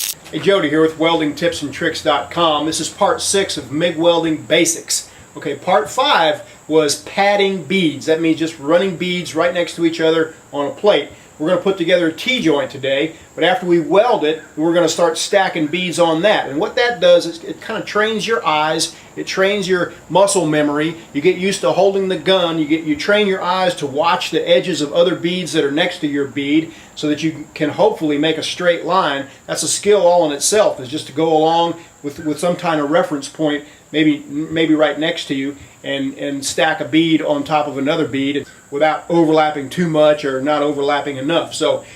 Hey, Jody here with weldingtipsandtricks.com. This is part 6 of MIG welding basics. Okay, part 5 was padding beads. That means just running beads right next to each other on a plate. We're going to put together a T-joint today, but after we weld it, we're going to start stacking beads on that. And what that does is it kind of trains your eyes, it trains your muscle memory. You get used to holding the gun, you train your eyes to watch the edges of other beads that are next to your bead so that you can hopefully make a straight line. That's a skill all in itself, is just to go along with some kind of reference point, maybe right next to you, and stack a bead on top of another bead without overlapping too much or not overlapping enough. So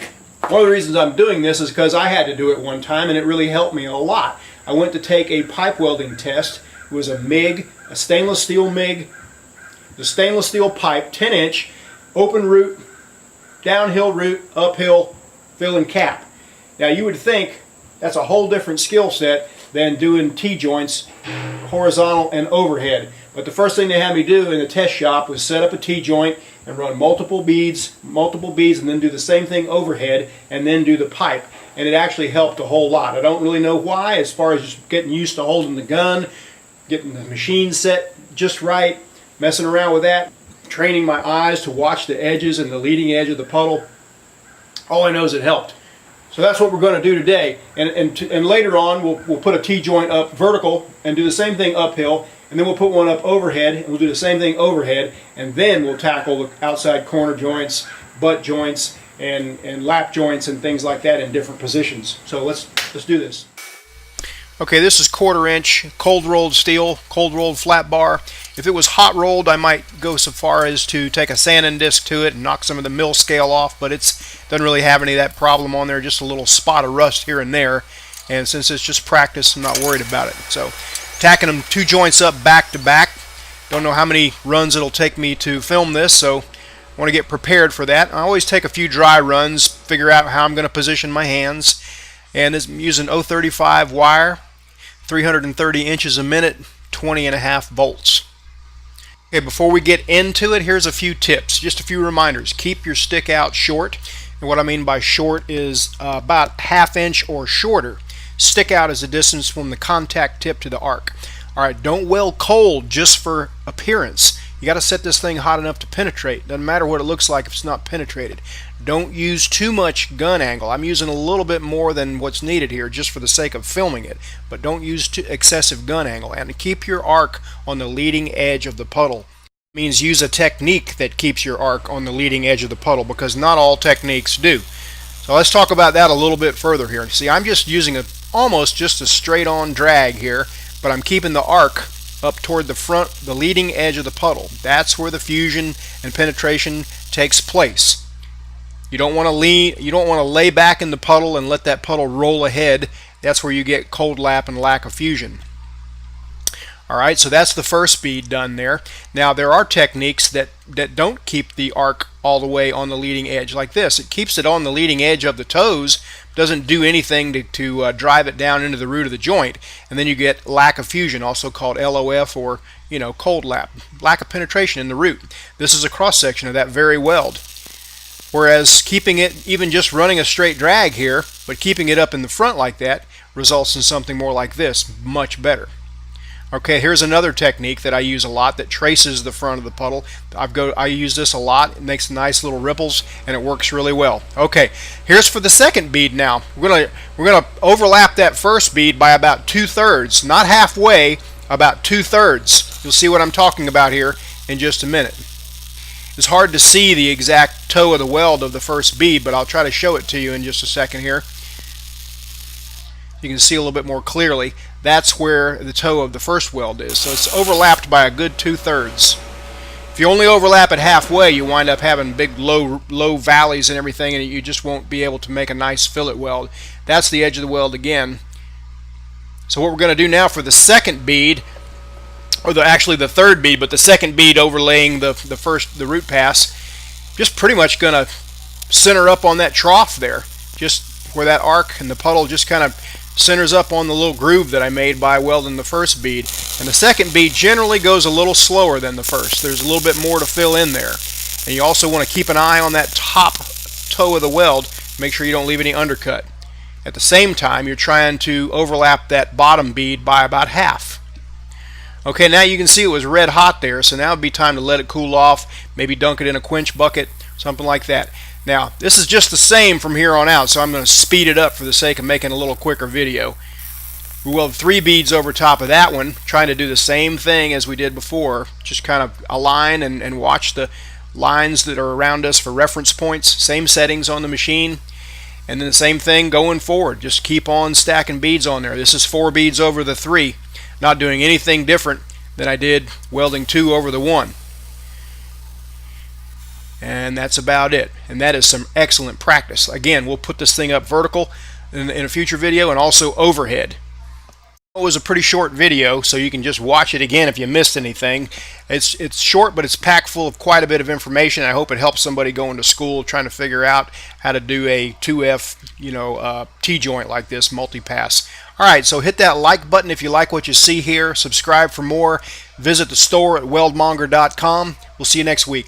one of the reasons I'm doing this is because I had to do it one time and it really helped me a lot. I went to take a pipe welding test. It was a MIG, a stainless steel MIG, the stainless steel pipe, 10-inch, open root, downhill root, uphill, fill and cap. Now you would think that's a whole different skill set than doing T-joints, horizontal and overhead. But the first thing they had me do in the test shop was set up a T-joint and run multiple beads, and then do the same thing overhead, and then do the pipe. And it actually helped a whole lot. I don't really know why, as far as just getting used to holding the gun, getting the machine set just right, messing around with that, training my eyes to watch the edges and the leading edge of the puddle. All I know is it helped. So that's what we're going to do today. And later on, we'll put a T-joint up vertical and do the same thing uphill. And then we'll put one up overhead, and we'll do the same thing overhead, and then we'll tackle the outside corner joints, butt joints, and lap joints and things like that in different positions. So let's do this. Okay, this is 1/4 inch cold rolled steel, cold rolled flat bar. If it was hot rolled, I might go so far as to take a sanding disc to it and knock some of the mill scale off, but it doesn't really have any of that problem on there, just a little spot of rust here and there. And since it's just practice, I'm not worried about it. So tacking them 2 joints up back to back. Don't know how many runs it'll take me to film this, so I want to get prepared for that. I always take a few dry runs, figure out how I'm going to position my hands. And I'm using 035 wire, 330 inches a minute, 20.5 volts. Okay, before we get into it, here's a few tips, just a few reminders. Keep your stick out short, and what I mean by short is about 1/2 inch or shorter. Stick out is the distance from the contact tip to the arc. Alright, don't weld cold just for appearance. You got to set this thing hot enough to penetrate. Doesn't matter what it looks like if it's not penetrated. Don't use too much gun angle. I'm using a little bit more than what's needed here just for the sake of filming it. But don't use excessive gun angle. And keep your arc on the leading edge of the puddle. It means use a technique that keeps your arc on the leading edge of the puddle, because not all techniques do. So let's talk about that a little bit further here. See, I'm just using almost just a straight on drag here, but I'm keeping the arc up toward the front, the leading edge of the puddle. That's where the fusion and penetration takes place. You don't want to lay back in the puddle and let that puddle roll ahead. That's where you get cold lap and lack of fusion. Alright, so that's the first bead done there. Now there are techniques that don't keep the arc all the way on the leading edge like this. It keeps it on the leading edge of the toes, doesn't do anything to drive it down into the root of the joint, and then you get lack of fusion, also called LOF, or cold lap, lack of penetration in the root. This is a cross section of that very weld. Whereas keeping it, even just running a straight drag here, but keeping it up in the front like that, results in something more like this, much better. Okay, here's another technique that I use a lot that traces the front of the puddle. I use this a lot. It makes nice little ripples and it works really well. Okay, here's for the second bead now. We're gonna overlap that first bead by about 2/3, not halfway, about 2/3. You'll see what I'm talking about here in just a minute. It's hard to see the exact toe of the weld of the first bead, but I'll try to show it to you in just a second here. You can see a little bit more clearly. That's where the toe of the first weld is. So it's overlapped by a good 2/3. If you only overlap it halfway, you wind up having big low valleys and everything, and you just won't be able to make a nice fillet weld. That's the edge of the weld again. So what we're going to do now for the second bead, or actually the third bead, but the second bead overlaying the root pass, just pretty much going to center up on that trough there, just where that arc and the puddle just kind of centers up on the little groove that I made by welding the first bead. And the second bead generally goes a little slower than the first. There's a little bit more to fill in there. And you also want to keep an eye on that top toe of the weld, make sure you don't leave any undercut. At the same time, you're trying to overlap that bottom bead by about half. Okay, now you can see it was red hot there, so now would be time to let it cool off, maybe dunk it in a quench bucket, something like that. Now, this is just the same from here on out, so I'm going to speed it up for the sake of making a little quicker video. We weld 3 beads over top of that one, trying to do the same thing as we did before. Just kind of align and watch the lines that are around us for reference points. Same settings on the machine. And then the same thing going forward. Just keep on stacking beads on there. This is 4 beads over the 3. Not doing anything different than I did welding 2 over the 1. And that's about it. And that is some excellent practice. Again, we'll put this thing up vertical in a future video, and also overhead. It was a pretty short video, so you can just watch it again if you missed anything. It's short, but it's packed full of quite a bit of information. I hope it helps somebody going to school trying to figure out how to do a 2F, T-joint like this, multi-pass. All right, so hit that like button if you like what you see here. Subscribe for more. Visit the store at weldmonger.com. We'll see you next week.